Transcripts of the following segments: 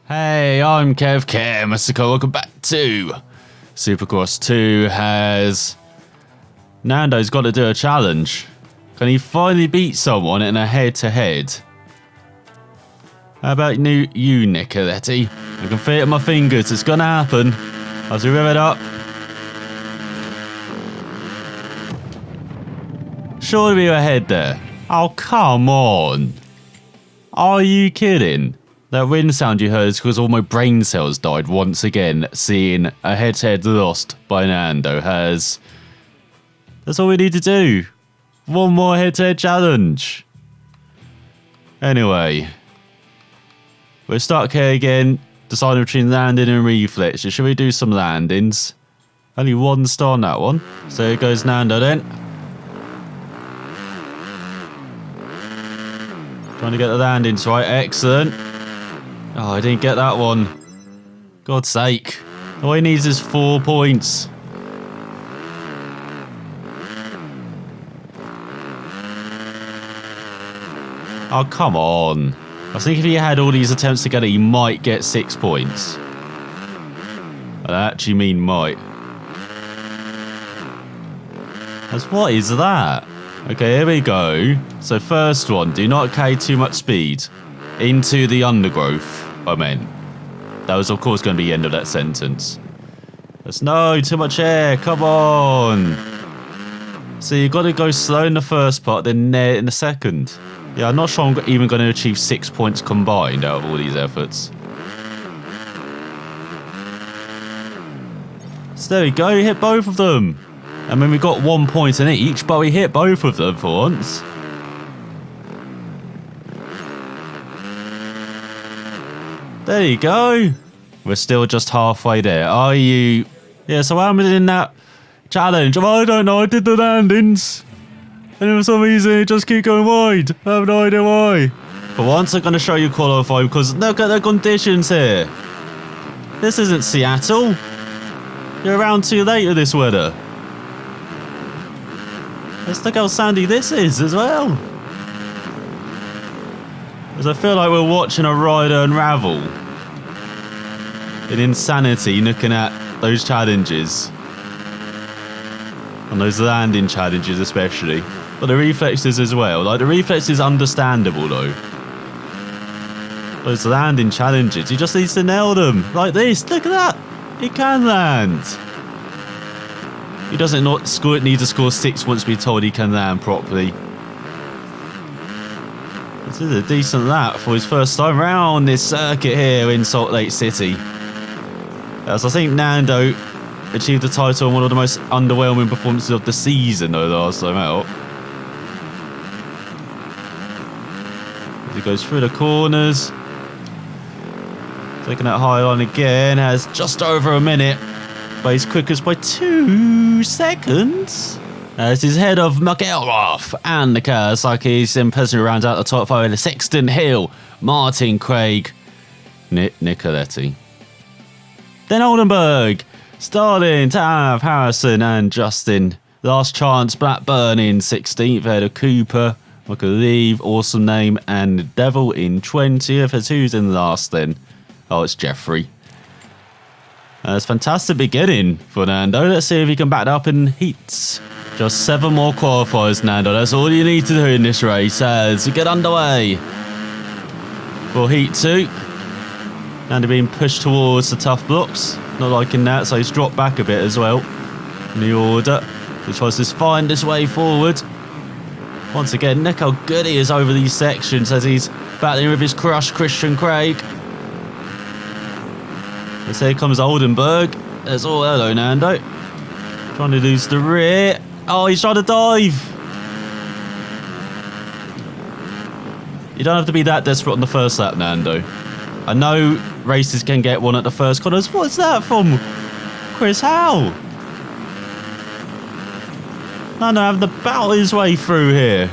Hey, I'm Kev, welcome back to Supercross 2 has... Nando's got to do a challenge. Can he finally beat someone in a head-to-head? How about you, Nicoletti? I can feel it in my fingers, it's gonna happen. As we rev it up. Surely we were ahead there. Oh, come on. Are you kidding? That wind sound you heard is because all my brain cells died once again, seeing a head-to-head lost by Nando has... That's all we need to do. One more head-to-head challenge. Anyway. We're stuck here again, deciding between landing and reflex. Should we do some landings? Only one star on that one. So here goes Nando then. Trying to get the landings right. Excellent. Oh, I didn't get that one. God's sake. All he needs is 4 points. Oh, come on. I think if he had all these attempts together, he might get 6 points. I actually mean might. What is that? Okay, here we go. So first one, do not carry too much speed into the undergrowth. I meant. That was of course going to be the end of that sentence. There's no, too much air, come on. So you got to go slow in the first part, then near in the second. Yeah, I'm not sure I'm even going to achieve 6 points combined out of all these efforts. So there we go, we hit both of them. I mean, we got 1 point in each, but we hit both of them for once. There you go. We're still just halfway there. Are you... Yeah, so I'm in that challenge. I don't know, I did the landings. And for some reason, it just keep going wide. I have no idea why. For once, I'm going to show you qualifying because look at the conditions here. This isn't Seattle. You're around too late with this weather. Let's look how sandy this is as well. Because I feel like we're watching a rider unravel. In insanity, looking at those challenges. And those landing challenges especially. But the reflexes as well. Like, the reflex is understandable though. Those landing challenges, he just needs to nail them. Like this, look at that. He can land. He doesn't need to score 6 once we're told he can land properly. This is a decent lap for his first time round this circuit here in Salt Lake City. As I think Nando achieved the title on one of the most underwhelming performances of the season though last time out. As he goes through the corners. Taking that high line again, has just over a minute. But he's quickest by 2 seconds. As his head of McElrath and the Kawasaki's then personally rounds out the top 5 with Sexton Hill, Martin Craig, Nicoletti. Then Oldenburg, Starling, Tav, Harrison and Justin. Last Chance, Blackburn in 16th, ahead of Cooper, McAleeve, Awesome Name and Devil in 20th. As who's in last then? Oh, it's Jeffrey. That's a fantastic beginning for Nando. Let's see if he can back it up in heats. Just 7 more qualifiers, Nando. That's all you need to do in this race as we get underway. For Heat 2. Nando being pushed towards the tough blocks. Not liking that, so he's dropped back a bit as well in the order. He tries to find his way forward. Once again, look how good he is over these sections as he's battling with his crush, Christian Craig. As here comes Oldenburg. There's all hello, Nando. Trying to lose the rear. Oh, he's trying to dive. You don't have to be that desperate on the first lap, Nando. I know races can get one at the first corners. What's that from Chris Howe? Nando having to battle his way through here.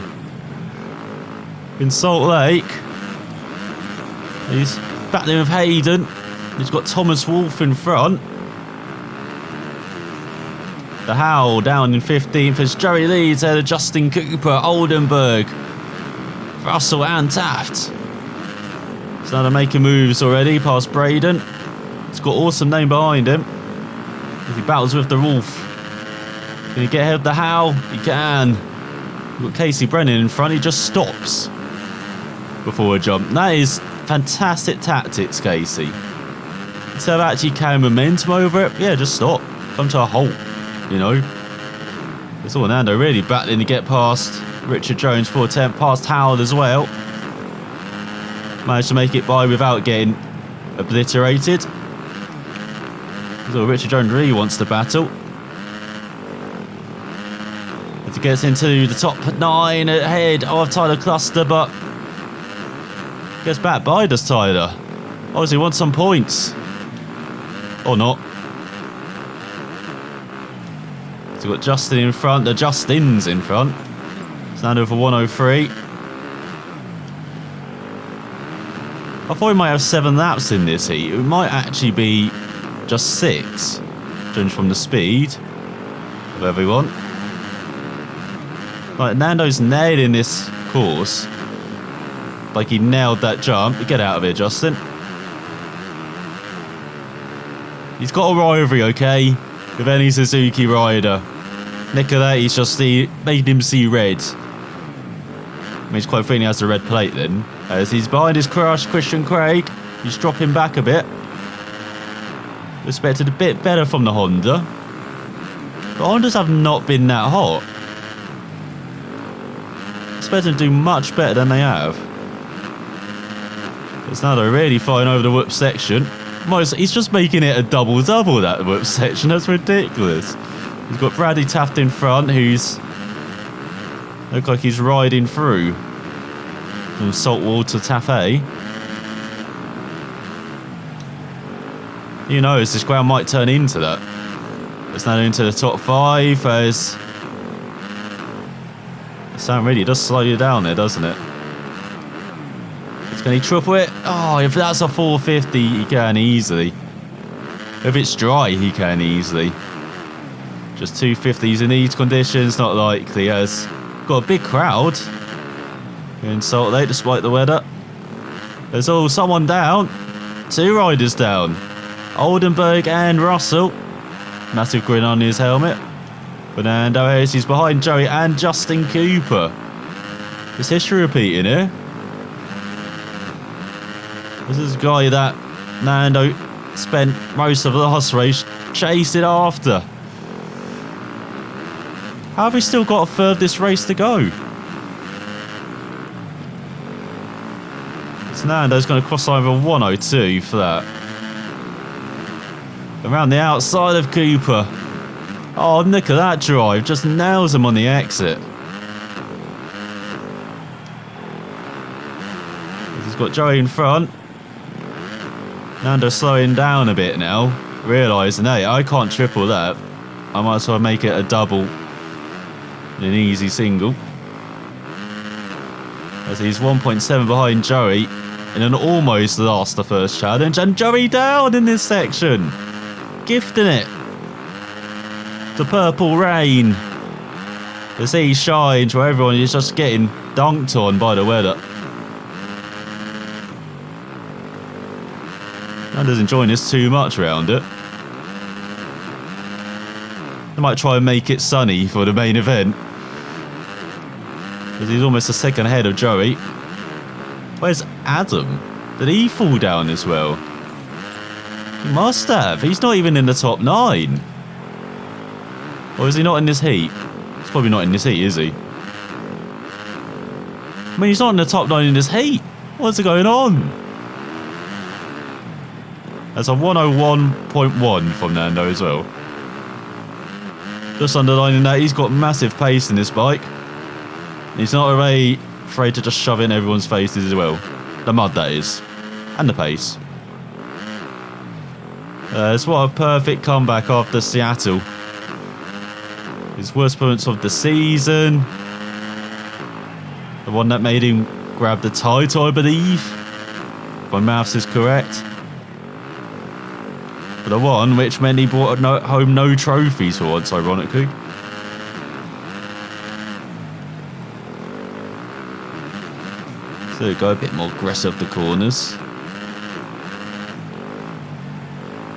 In Salt Lake. He's battling with Hayden. He's got Thomas Wolfe in front. The Howl down in 15th as Joey Leeds ahead of Justin Cooper, Oldenburg, Russell and Taft. Starting making moves already past Braden. He's got Awesome Name behind him. As he battles with the Wolf. Can he get ahead of the Howl? He can. We've got Casey Brennan in front. He just stops before a jump. That is fantastic tactics, Casey. Instead of actually carrying momentum over it, yeah, just stop. Come to a halt, you know. It's all Nando really battling to get past Richard Jones for attempt, past Howard as well. Managed to make it by without getting obliterated. So Richard Jones really wants to battle. As he gets into the top 9 ahead of Tyler Cluster, but gets back by does Tyler. Obviously wants some points. Or not. So we've got Justin in front, the Justins in front. Stand over 103. I thought we might have 7 laps in this heat. It might actually be just 6, judging from the speed of everyone. Like, Nando's nailing this course. Like he nailed that jump. Get out of here, Justin. He's got a rivalry, okay, with any Suzuki rider. Nick of that, he's just made him see red. I mean, he's quite funny he has the red plate then. As he's behind his crush, Christian Craig. He's dropping back a bit. Expected a bit better from the Honda. The Hondas have not been that hot. Expected to do much better than they have. It's now they're really flying over the whoop section. He's just making it a double-double, that whoop section. That's ridiculous. He's got Bradley Taft in front, who's looks like he's riding through from Saltwall to Taffet. You know, this ground might turn into that. It's now into the top 5 as Sam really does slow you down there, doesn't it? Can he triple it? Oh, if that's a 450, he can easily. If it's dry, he can easily. Just 250s in these conditions, not likely. Has got a big crowd in Salt Lake despite the weather. There's someone down. 2 riders down. Oldenburg and Russell. Massive grin on his helmet. Fernando Hayes, he's behind Joey and Justin Cooper. Is history repeating here? This is a guy that Nando spent most of the last race chasing after. How have we still got a third this race to go? So Nando's going to cross over 102 for that. Around the outside of Cooper. Oh, look at that drive. Just nails him on the exit. He's got Joey in front. Nando slowing down a bit now, realising, hey, I can't triple that. I might as well make it a double and an easy single. As he's 1.7 behind Joey in an almost lost the first challenge. And Joey down in this section. Gifting it. The purple rain. The sea shines where everyone is just getting dunked on by the weather. Nando's enjoying this too much around it. They might try and make it sunny for the main event. Because he's almost a second ahead of Joey. Where's Adam? Did he fall down as well? He must have. He's not even in the top 9. Or is he not in this heat? He's probably not in this heat, is he? I mean, he's not in the top 9 in this heat. What's going on? That's a 101.1 from Nando as well. Just underlining that he's got massive pace in this bike. He's not afraid to just shove it in everyone's faces as well. The mud, that is. And the pace. It's what a perfect comeback after Seattle. His worst performance of the season. The one that made him grab the title, I believe. If my maths is correct. But the one which meant he brought home no trophies for once, ironically. So go a bit more aggressive the corners.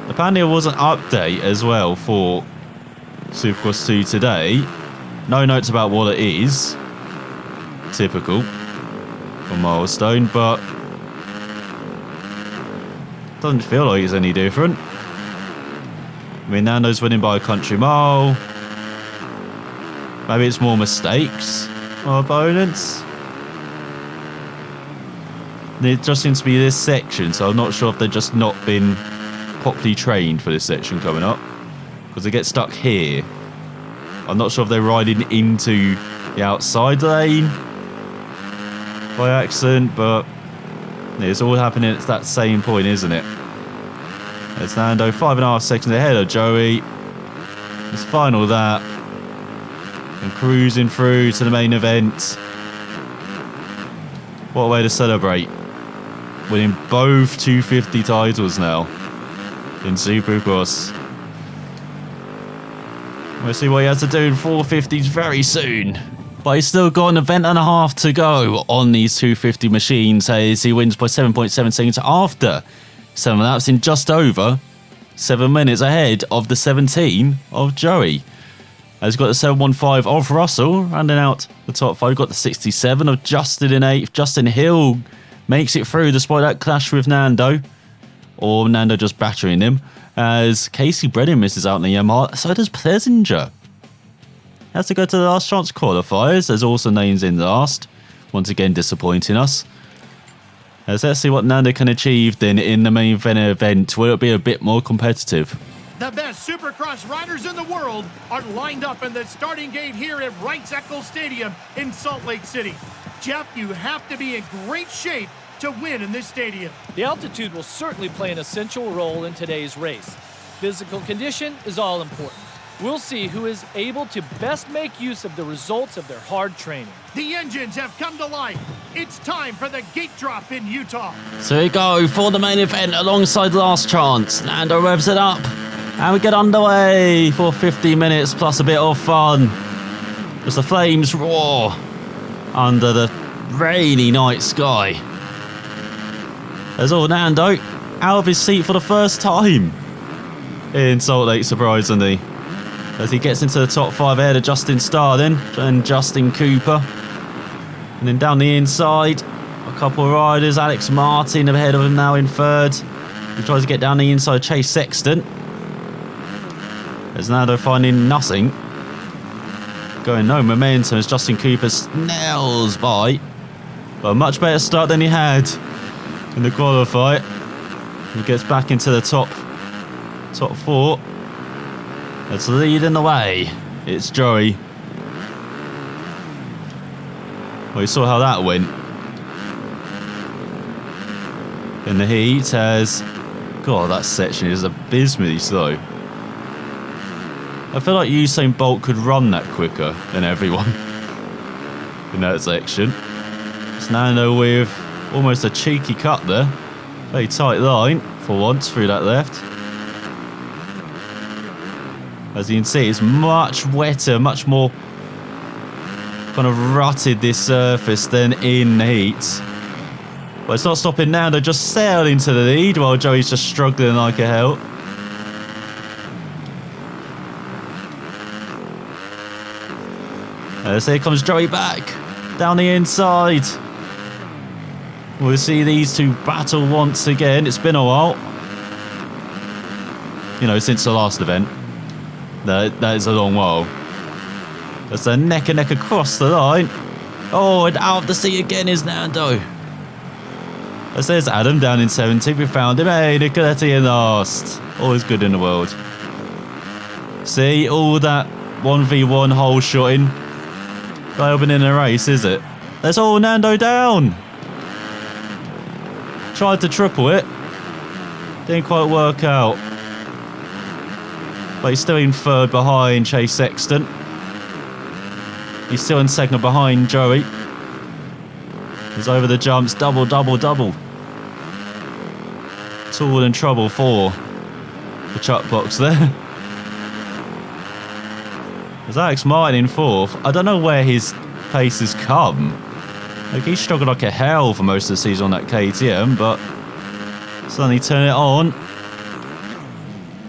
Apparently there was an update as well for Supercross 2 today. No notes about what it is. Typical for Milestone, but doesn't feel like it's any different. I mean, Nando's winning by a country mile. Maybe it's more mistakes of opponents. It just seems to be this section, so I'm not sure if they've just not been properly trained for this section coming up, because they get stuck here. I'm not sure if they're riding into the outside lane by accident, but it's all happening at that same point, isn't it? There's Nando, 5.5 seconds ahead of Joey. His final lap. And cruising through to the main event. What a way to celebrate. Winning both 250 titles now in Supercross. We'll see what he has to do in 450s very soon. But he's still got an event and a half to go on these 250 machines as he wins by 7.7 seconds after 7 laps in just over 7 minutes ahead of the 17 of Joey. As he's got the 715 of Russell, rounding out the top 5. Got the 67 of Justin in 8th. Justin Hill makes it through despite that clash with Nando. Or Nando just battering him. As Casey Brennan misses out in the Yamaha. So does Plessinger. Has to go to the last chance qualifiers. There's also names in last. Once again disappointing us. As let's see what Nando can achieve then in the main event. Will it be a bit more competitive? The best Supercross riders in the world are lined up in the starting gate here at Wrights-Eccles Stadium in Salt Lake City. Jeff, you have to be in great shape to win in this stadium. The altitude will certainly play an essential role in today's race. Physical condition is all important. We'll see who is able to best make use of the results of their hard training. The engines have come to life. It's time for the gate drop in Utah. So we go for the main event alongside Last Chance. Nando revs it up. And we get underway for 50 minutes plus a bit of fun. As the flames roar under the rainy night sky. There's Nando out of his seat for the first time in Salt Lake, surprisingly. As he gets into the top 5 ahead of Justin Starr then, and Justin Cooper. And then down the inside, a couple of riders. Alex Martin ahead of him now in 3rd. He tries to get down the inside, Chase Sexton. As Nando finding nothing. Going no momentum as Justin Cooper snails by. But a much better start than he had in the qualifier. He gets back into the top 4. That's leading the way. It's Joey. Well, you saw how that went. In the heat as... God, that section is abysmally slow. I feel like Usain Bolt could run that quicker than everyone in that section. It's Nando with almost a cheeky cut there. Very tight line for once through that left. As you can see, it's much wetter, much more kind of rutted this surface than in the heat. But it's not stopping Nando just sailing to the lead while Joey's just struggling like a hell. As here comes Joey back down the inside. We'll see these two battle once again. It's been a while. You know, since the last event. That is a long while. That's a neck and neck across the line. Oh, and out of the seat again is Nando. As there's Adam down in 70th. We found him. Hey, Nicoletti in last. Always good in the world. See, all that 1v1 hole shotting. Not helping in a race, is it? There's Nando down. Tried to triple it. Didn't quite work out. But he's still in 3rd behind Chase Sexton. He's still in 2nd behind Joey. He's over the jumps. Double, double, double. It's all in trouble for the chuck box there. There's Alex Martin in 4th. I don't know where his pace has come. Like, he struggled like a hell for most of the season on that KTM, but suddenly turn it on.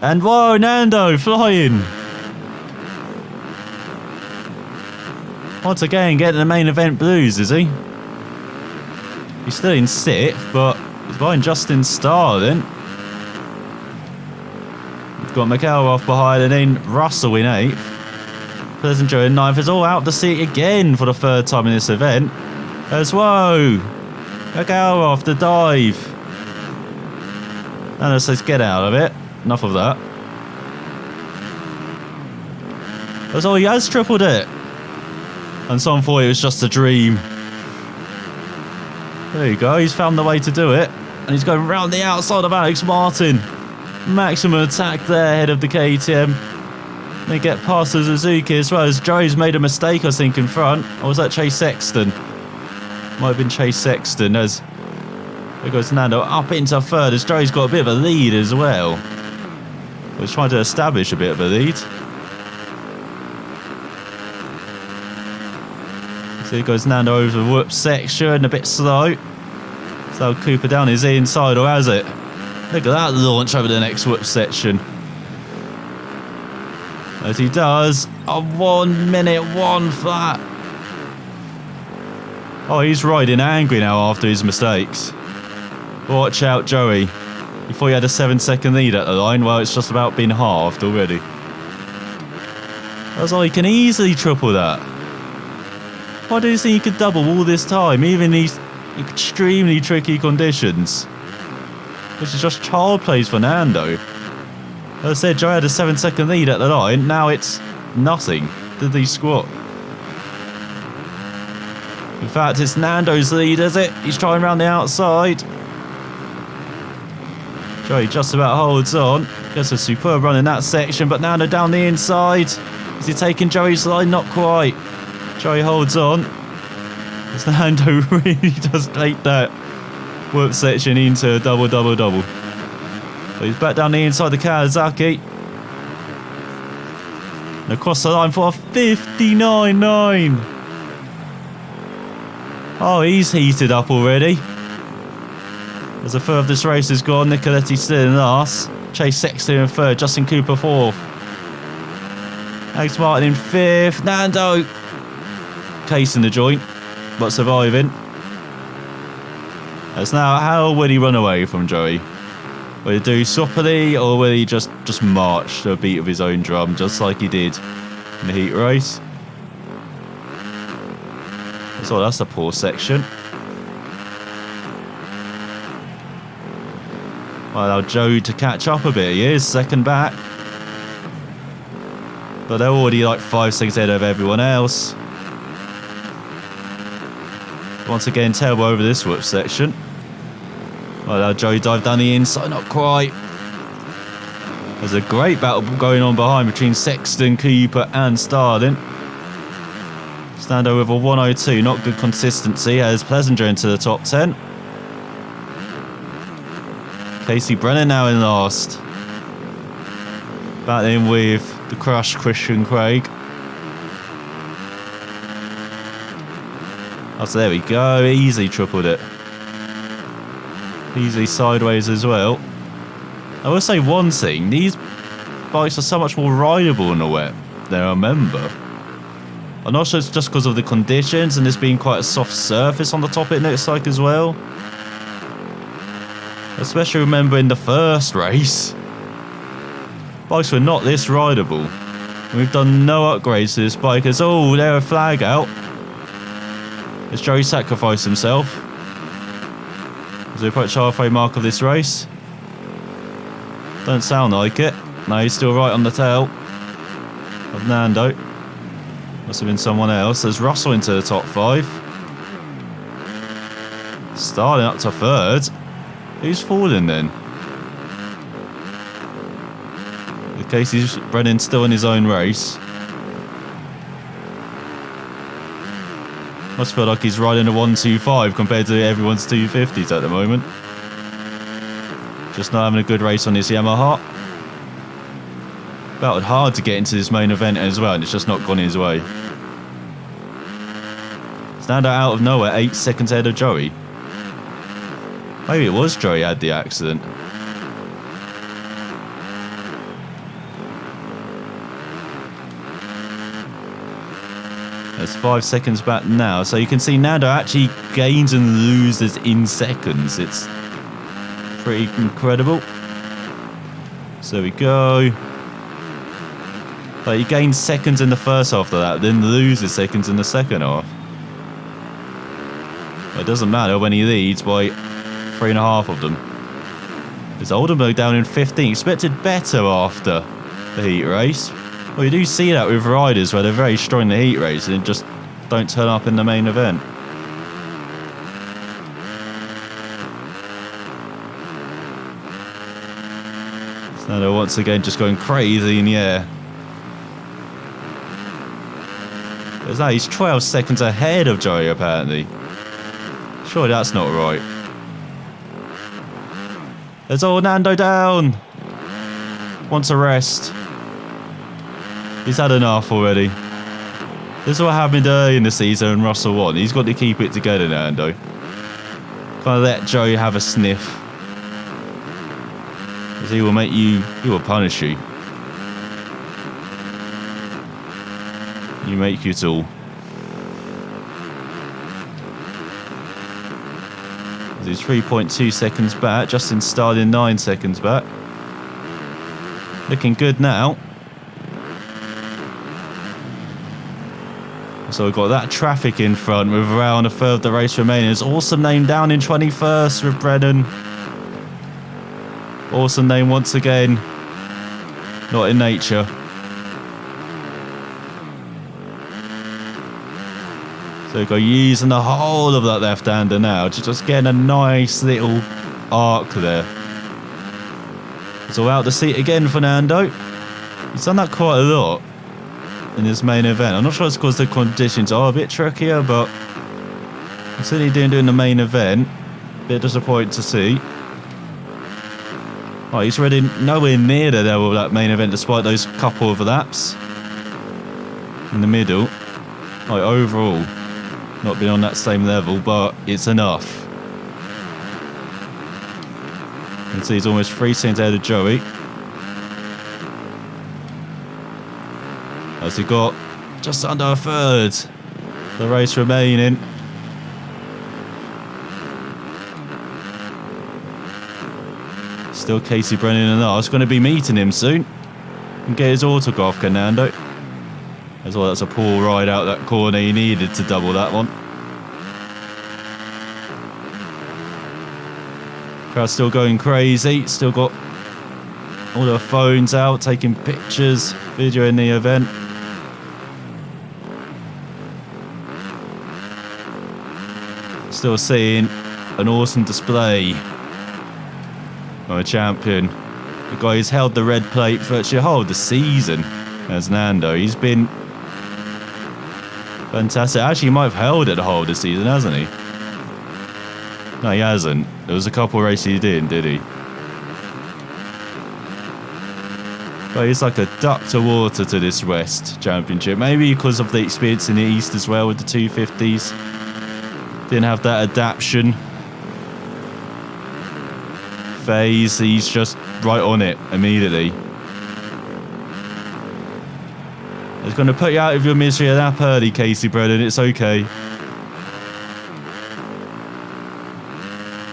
And whoa, Nando flying. Once again, getting the main event blues, is he? He's still in 6th, but he's behind Justin Starling. We've got McElroy behind and then Russell in 8th. Pleasantry in 9th. Is all out to sea again for the 3rd time in this event. As whoa! McElroy the dive. And it says get out of it. Enough of that. That's all, he has tripled it. And some thought it was just a dream. There you go, he's found the way to do it. And he's going round the outside of Alex Martin. Maximum attack there ahead of the KTM. They get past the Suzuki as well, as Joe's made a mistake, I think, in front. Or was that Chase Sexton? Might have been Chase Sexton, as there goes Nando up into 3rd, as Joe's got a bit of a lead as well. He's trying to establish a bit of a lead. So here goes Nando over the whoop section, a bit slow. So Cooper down his inside, or has it? Look at that launch over the next whoop section. As he does, a 1 minute 1 flat. Oh, he's riding angry now after his mistakes. Watch out, Joey. You thought you had a 7-second lead at the line? Well, it's just about been halved already. That's all, he can easily triple that. Why do you think he could double all this time, even in these extremely tricky conditions? Which is just child plays for Nando. As I said, Joe had a 7-second lead at the line. Now it's nothing. Did he squat? In fact, it's Nando's lead, is it? He's trying around the outside. Joey just about holds on. Gets a superb run in that section, but Nando down the inside. Is he taking Joey's line? Not quite. Joey holds on. As Nando really does take that whoop section into a double. But he's back down the inside the Kawasaki. And across the line for a 59.9. Oh, he's heated up already. As a third of this race is gone, Nicoletti still in last. Chase Sexton in 3rd, Justin Cooper 4th. Alex Martin in 5th. Nando case in the joint, but surviving. As now, how will he run away from Joey? Will he do soppily, or will he just march to a beat of his own drum, just like he did in the heat race? So that's a poor section. Well, allow Joe to catch up a bit. He is 2nd back. But they're already like 5 seconds ahead of everyone else. Once again, terrible over this whoop section. Well, now Joey dive down the inside, not quite. There's a great battle going on behind between Sexton, Cooper and Starling. Nando with a 102, not good consistency, as Pleasantry into the top 10. Casey Brennan now in last. Battling with the crushed Christian Craig. Oh, so there we go, easily tripled it. Easily sideways as well. I will say one thing, these bikes are so much more rideable in the wet than I remember. I'm not sure it's just because of the conditions and this being quite a soft surface on the top, it looks like as well. Especially remember in the first race, bikes were not this rideable. We've done no upgrades to this bike. As oh, there a flag out. Has Joey sacrificed himself? As we approach halfway mark of this race. Don't sound like it. No, he's still right on the tail of Nando. Must have been someone else. There's Russell into the top 5. Starting up to 3rd. Who's falling then? Casey Brennan still in his own race. Must feel like he's riding a 125 compared to everyone's 250s at the moment. Just not having a good race on his Yamaha. Battled hard to get into this main event as well, and it's just not gone his way. Nando out of nowhere, 8 seconds ahead of Joey. Maybe it was Joey had the accident. It's 5 seconds back now. So you can see Nando actually gains and loses in seconds. It's pretty incredible. So we go. But he gains seconds in the first half of that, then loses seconds in the second half. It doesn't matter when he leads by 3.5 of them. It's Oldenburg down in 15. Expected better after the heat race. Well, you do see that with riders where they're very strong in the heat race and just don't turn up in the main event. So they're once again just going crazy in the air. There's that, he's 12 seconds ahead of Joey apparently. Surely that's not right. There's Nando down. Wants a rest. He's had enough already. This is what happened early in the season and Russell won. He's got to keep it together, Nando. Can't let Joey have a sniff. Because he will make you, he will punish you. You make you all. He's 3.2 seconds back. Justin started 9 seconds back. Looking good now. So we've got that traffic in front with around a third of the race remaining. It's Awesome Name down in 21st with Brennan. Awesome Name once again. Not in nature. So we've got using the whole of that left-hander now. Just getting a nice little arc there. So out the seat again for Nando. He's done that quite a lot in this main event. I'm not sure it's because the conditions are a bit trickier, but considering he didn't do in the main event, a bit disappointing to see. Oh, he's already nowhere near the level of that main event despite those couple of laps in the middle. Like overall, not been on that same level, but it's enough. You can see he's almost 3 seconds ahead of Joey. As he got just under a third the race remaining. Still Casey Brennan and us going to be meeting him soon and get his autograph, can Nando. As well, that's a poor ride out that corner. He needed to double that one. Crowd's still going crazy. Still got all their phones out, taking pictures, videoing the event. Still seeing an awesome display of a champion. The guy who's held the red plate virtually whole the season as Nando. He's been fantastic. Actually, he might have held it the whole of the season, hasn't he? No, he hasn't. There was a couple of races he didn't, did he? But he's like a duck to water to this West Championship. Maybe because of the experience in the East as well with the 250s. Didn't have that adaptation phase. He's just right on it immediately. It's going to put you out of your misery that early, Casey Brennan. It's okay.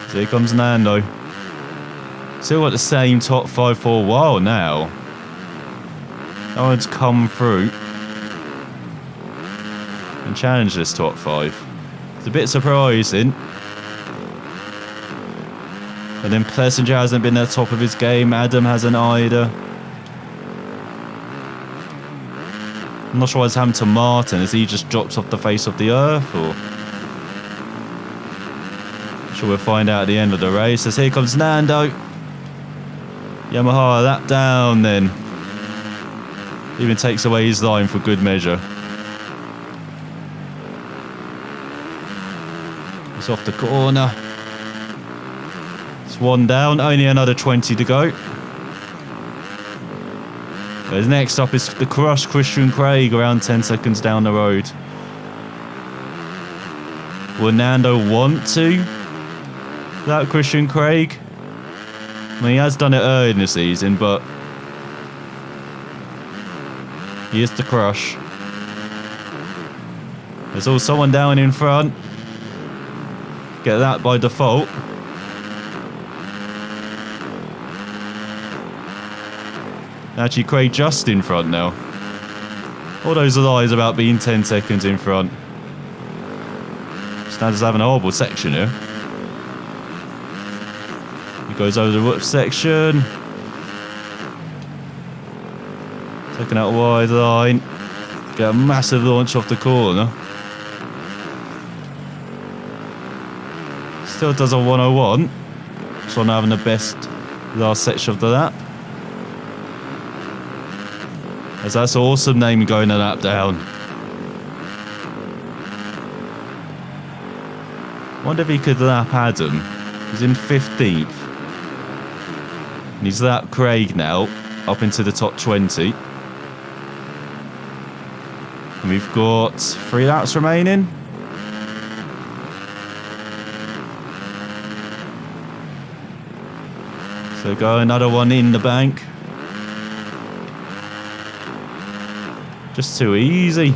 So here comes Nando. Still got the same top 5 for a while now. No one's come through and challenged this top 5. It's a bit surprising. And then Plessinger hasn't been at the top of his game. Adam hasn't either. I'm not sure what's happened to Martin. Has he just dropped off the face of the earth? Or I'm sure we'll find out at the end of the race. As here comes Nando. Yamaha lap down then. Even takes away his line for good measure. It's off the corner. It's 1 down, only another 20 to go. But next up is the Crush Christian Craig, around 10 seconds down the road. Will Nando want to? That Christian Craig? I mean, he has done it early in the season, but he is the Crush. There's also someone down in front. Get that by default. Actually, Craig just in front now. All those lies about being 10 seconds in front. Standards having a horrible section here. He goes over the whoop section. Taking out wide line. Get a massive launch off the corner. Still does a 101. So I'm having the best last section of the lap. As that's an awesome name going a lap down. Wonder if he could lap Adam. He's in 15th. And he's lapped Craig now, up into the top 20. And we've got 3 laps remaining. So go another one in the bank. Just too easy.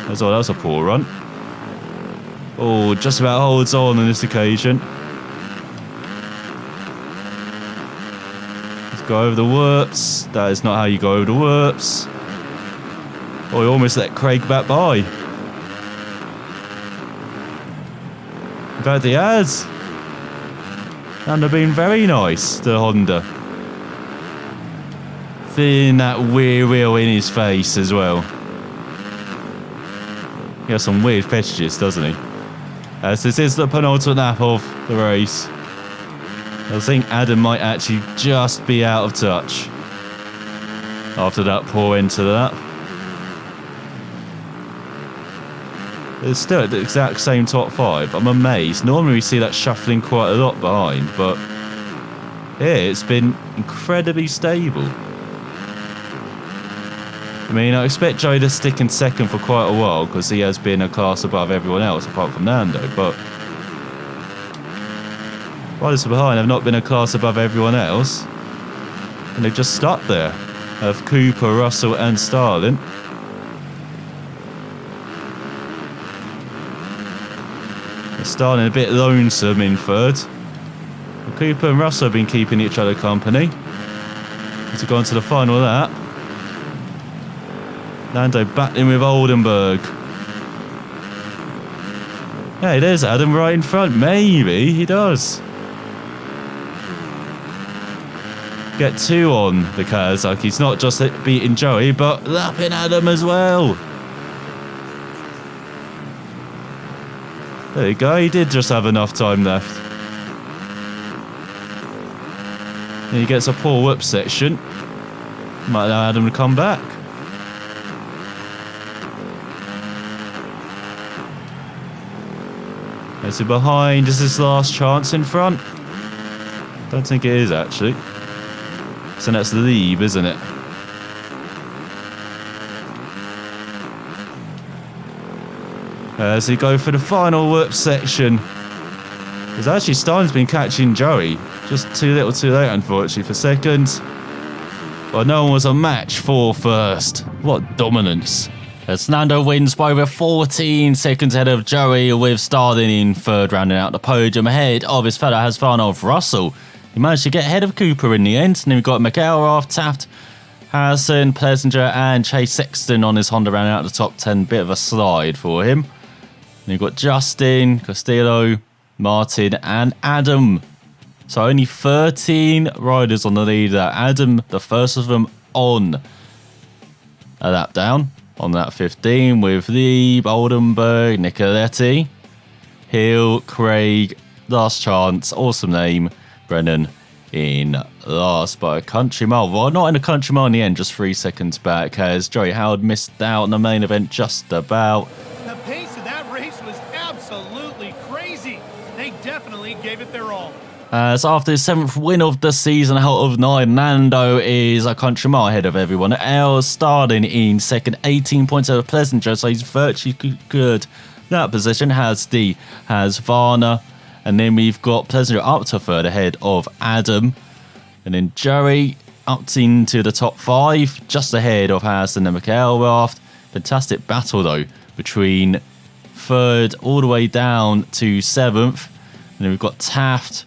That was a poor run. Oh, just about holds on this occasion. Let's go over the whoops. That is not how you go over the whoops. Oh, he almost let Craig back by. In fact, he has. And they've been very nice, the Honda. Feeling that rear wheel in his face as well. He has some weird fetishes, doesn't he? As this is the penultimate lap of the race. I think Adam might actually just be out of touch after that poor end to the lap. It's still at the exact same top 5. I'm amazed. Normally we see that shuffling quite a lot behind, but yeah, it's been incredibly stable. I mean, I expect Joey to stick in second for quite a while because he has been a class above everyone else apart from Nando, but riders behind have not been a class above everyone else and they've just stuck there. Of Cooper, Russell and Starling. Starling a bit lonesome in third. Cooper and Russell have been keeping each other company. As we go on to the final lap. Nando battling with Oldenburg. Hey, there's Adam right in front. Maybe he does. Get 2 on the Kawasaki. He's not just beating Joey, but lapping Adam as well. There you go. He did just have enough time left. And he gets a poor whoop section. Might allow Adam to come back. Is he behind? Is his last chance in front? Don't think it is actually. So that's Lieb, isn't it? As he go for the final whoop section. Because actually Stein's been catching Joey. Just too little too late unfortunately for second. But no one was a match for first. What dominance. As Nando wins by over 14 seconds ahead of Joey, with Starling in third, rounding out the podium ahead of his fellow Hasvanov Russell. He managed to get ahead of Cooper in the end. And then we've got McElrath, Taft, Harrison, Plessinger and Chase Sexton on his Honda rounding out the top 10. Bit of a slide for him. And you've got Justin, Castillo, Martin and Adam. So only 13 riders on the leader. Adam, the first of them on a lap down. On that 15 with Lieb, Oldenburg, Nicoletti, Hill, Craig, last chance, awesome name, Brennan in last by a country mile. Well, not in a country mile in the end, just 3 seconds back as Joey Howard missed out on the main event just about. The pace of that race was absolutely crazy. They definitely gave it their all. As after his 7th win of the season out of 9, Nando is a country mile ahead of everyone else, starting in second, 18 points over Plessinger, so he's virtually good. That position has Varner, and then we've got Plessinger up to third ahead of Adam, and then Joey up into the top 5, just ahead of Harrison and McElrath. Fantastic battle though between 3rd all the way down to 7th. And then we've got Taft,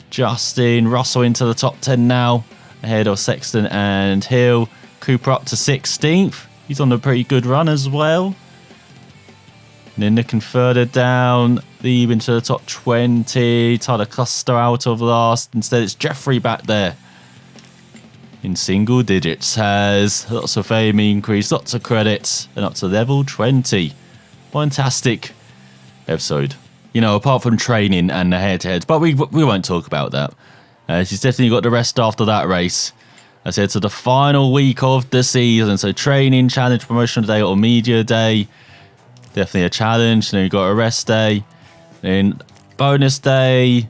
Justin, Russell into the top 10 now, ahead of Sexton and Hill. Cooper up to 16th. He's on a pretty good run as well. And then looking further down, Lee into the top 20. Tyler Custer out of last. Instead, it's Jeffrey back there in single digits. Has lots of fame increase, lots of credits, and up to level 20. Fantastic episode. You know, apart from training and the head-to-heads. But we won't talk about that. She's definitely got the rest after that race. I said to the final week of the season. So training, challenge, promotional day, or media day. Definitely a challenge. Then we've got a rest day. Then bonus day.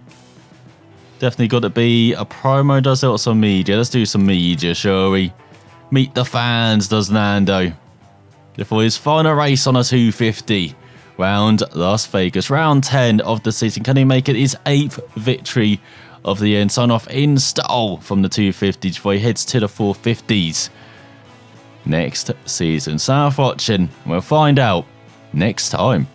Definitely got to be a promo, does it, or some media? Let's do some media, shall we? Meet the fans, does Nando. Before his final race on a 250. Round Las Vegas. Round 10 of the season. Can he make it his 8th victory of the year and sign off in style from the 250s before he heads to the 450s next season? So watching, we'll find out next time.